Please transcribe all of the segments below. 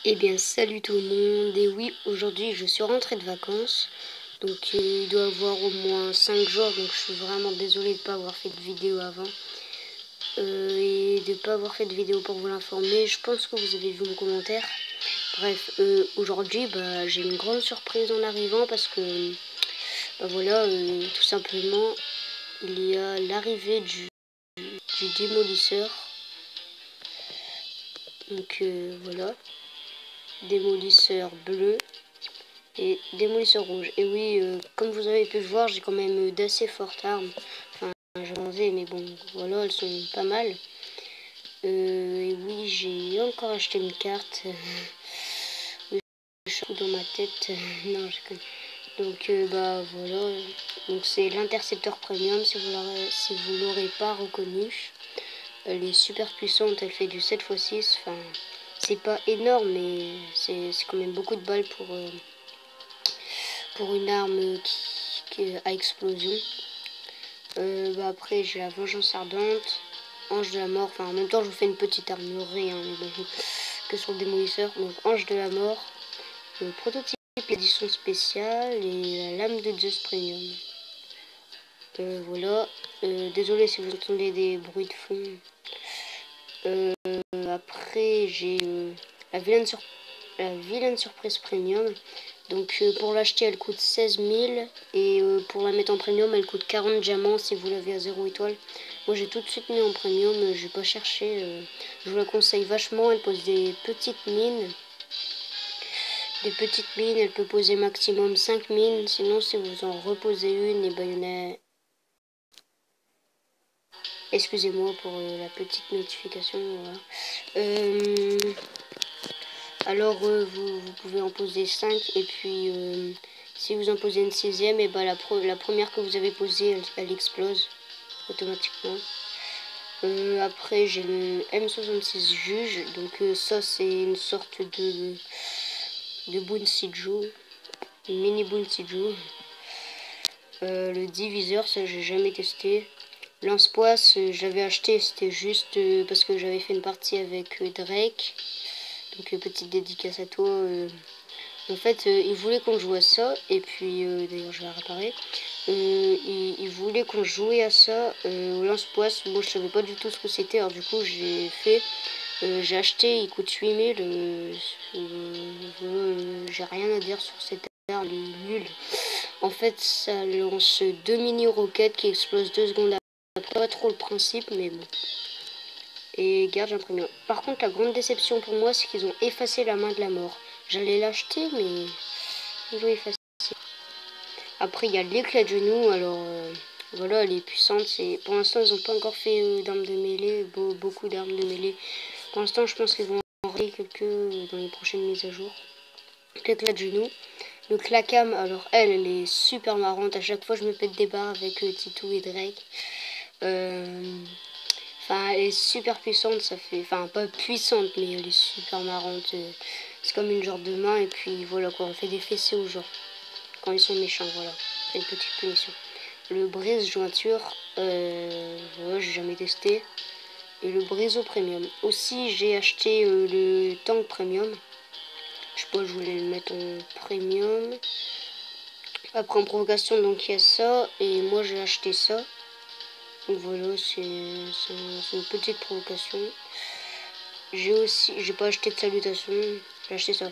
Eh bien salut tout le monde, et oui, aujourd'hui je suis rentrée de vacances, donc il doit y avoir au moins 5 jours, donc je suis vraiment désolée de ne pas avoir fait de vidéo avant, et de ne pas avoir fait de vidéo pour vous l'informer. Je pense que vous avez vu mon commentaire. Bref, aujourd'hui j'ai une grande surprise en arrivant parce que, voilà, tout simplement, il y a l'arrivée du démolisseur, donc voilà, démolisseur bleu et démolisseur rouge. Et oui, comme vous avez pu le voir, j'ai quand même d'assez fortes armes. Enfin, je pensais, mais bon, voilà, elles sont pas mal. Et oui, j'ai encore acheté une carte. Je suis dans ma tête. Non, je connais. Donc, voilà. Donc, c'est l'intercepteur premium, si vous l'aurez pas reconnu. Elle est super puissante, elle fait du 7x6. Enfin, c'est pas énorme, mais c'est quand même beaucoup de balles pour une arme qui est à explosion. Après j'ai la vengeance ardente, ange de la mort, enfin en même temps je vous fais une petite armurerie que sur le démolisseur. Donc ange de la mort, prototype édition spéciale et la lame de Zeus premium. Voilà, désolé si vous entendez des bruits de fond. Après j'ai la vilaine surprise premium. Donc pour l'acheter elle coûte 16 000 et pour la mettre en premium elle coûte 40 diamants si vous l'avez à 0 étoile. Moi j'ai tout de suite mis en premium, je vais pas chercher, je vous la conseille vachement. Elle pose des petites mines. Elle peut poser maximum 5 mines, sinon si vous en reposez une, et ben il y en a... Excusez-moi pour la petite notification, voilà. Alors vous pouvez en poser 5 et puis si vous en posez une sixième, et ben la première que vous avez posée elle explose automatiquement. Après j'ai le M66 juge, donc ça c'est une sorte de Bunsiju, une mini Bunsiju. Le diviseur, ça j'ai jamais testé. Lance-poisse j'avais acheté, c'était juste parce que j'avais fait une partie avec Drake. Donc petite dédicace à toi. En fait, il voulait qu'on joue à ça, et puis d'ailleurs je vais la réparer. Il voulait qu'on jouait à ça au lance-poisse. Moi je savais pas du tout ce que c'était, alors du coup j'ai acheté, il coûte 8000. J'ai rien à dire sur cette arme, il est nul. En fait, ça lance 2 mini roquettes qui explosent 2 secondes après. Pas trop le principe, mais bon. Et garde, j'imprime. Par contre, la grande déception pour moi, c'est qu'ils ont effacé la main de la mort. J'allais l'acheter, mais ils l'ont effacé. Après, il y a l'éclat de genou. Alors, voilà, elle est puissante. Pour l'instant, ils n'ont pas encore fait d'armes de mêlée, beaucoup d'armes de mêlée. Pour l'instant, je pense qu'ils vont en rajouter quelques dans les prochaines mises à jour. L'éclat de genou. Le clacam, alors elle est super marrante. À chaque fois, je me pète des barres avec Titou et Drake. Enfin, elle est super puissante, ça fait... Enfin, pas puissante, mais elle est super marrante. C'est comme une genre de main, et puis voilà quoi, on fait des fessées aux gens. Quand ils sont méchants, voilà. C'est une petite punition. Le brise-jointure, voilà, j'ai jamais testé. Et le briseau premium. Aussi, j'ai acheté le tank premium. Je sais pas, je voulais le mettre en premium. Après, en provocation, donc il y a ça. Et moi, j'ai acheté ça. Donc voilà, c'est une petite provocation. J'ai pas acheté de salutation, j'ai acheté ça.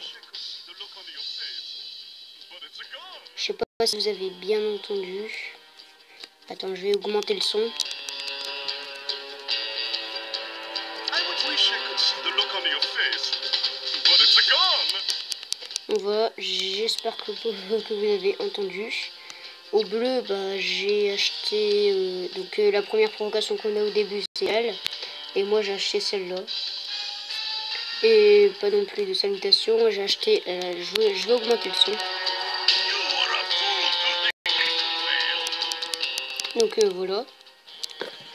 Je sais pas si vous avez bien entendu. Attends, je vais augmenter le son. Donc voilà, j'espère que vous avez entendu. Au bleu, j'ai acheté... donc la première provocation qu'on a au début, c'est elle. Et moi, j'ai acheté celle-là. Et pas non plus de salutation. J'ai acheté... je vais augmenter le son. Donc voilà.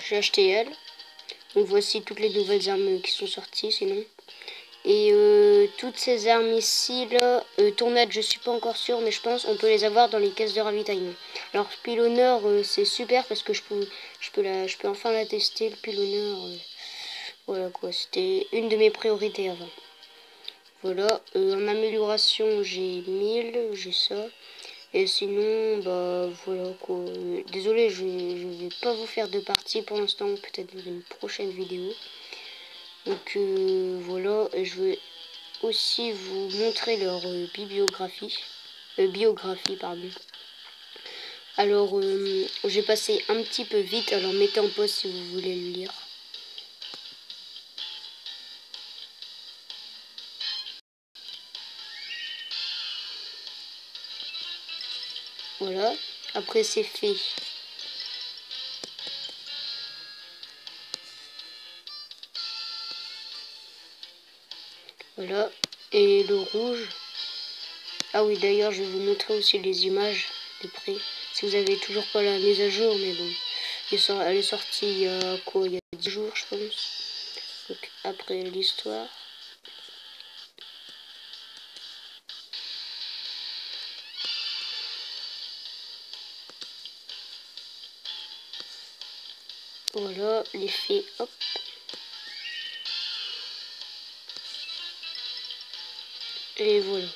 J'ai acheté elle. Donc voici toutes les nouvelles armes qui sont sorties sinon. Et toutes ces armes ici là, tournades je suis pas encore sûre, mais je pense on peut les avoir dans les caisses de ravitaillement. Alors pilonneur c'est super parce que je peux enfin la tester, le pilonneur. Voilà quoi, c'était une de mes priorités avant. Voilà, en amélioration j'ai 1000, j'ai ça. Et sinon, bah voilà quoi. Désolé, je vais pas vous faire de partie pour l'instant, peut-être dans une prochaine vidéo. Donc voilà, et je vais aussi vous montrer leur biographie, pardon. Alors, j'ai passé un petit peu vite, alors mettez en pause si vous voulez le lire. Voilà, après c'est fait. Voilà, et le rouge. Ah oui, d'ailleurs, je vais vous montrer aussi les images de près. Si vous avez toujours pas la mise à jour, mais bon. Elle est sortie il y a quoi? Il y a 10 jours, je pense. Donc, après l'histoire. Voilà, l'effet, hop. Et voilà.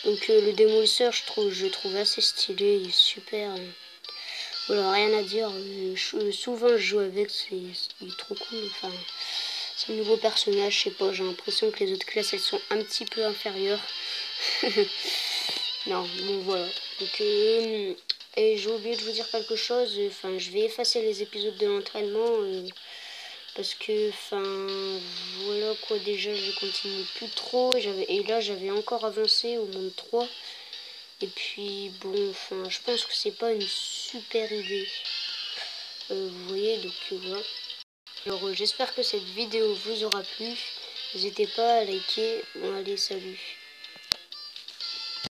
Donc le démolisseur, je trouve assez stylé, il est super. Voilà, rien à dire. Souvent je joue avec, il est trop cool. Enfin, c'est un nouveau personnage, je sais pas, j'ai l'impression que les autres classes elles sont un petit peu inférieures. Non, bon voilà. Donc, et j'ai oublié de vous dire quelque chose. Enfin, je vais effacer les épisodes de l'entraînement. Parce que, enfin, voilà quoi, déjà je continue plus trop. Et là j'avais encore avancé au monde 3. Et puis, bon, enfin, je pense que c'est pas une super idée. Vous voyez, donc voilà. Alors, j'espère que cette vidéo vous aura plu. N'hésitez pas à liker. Bon, allez, salut.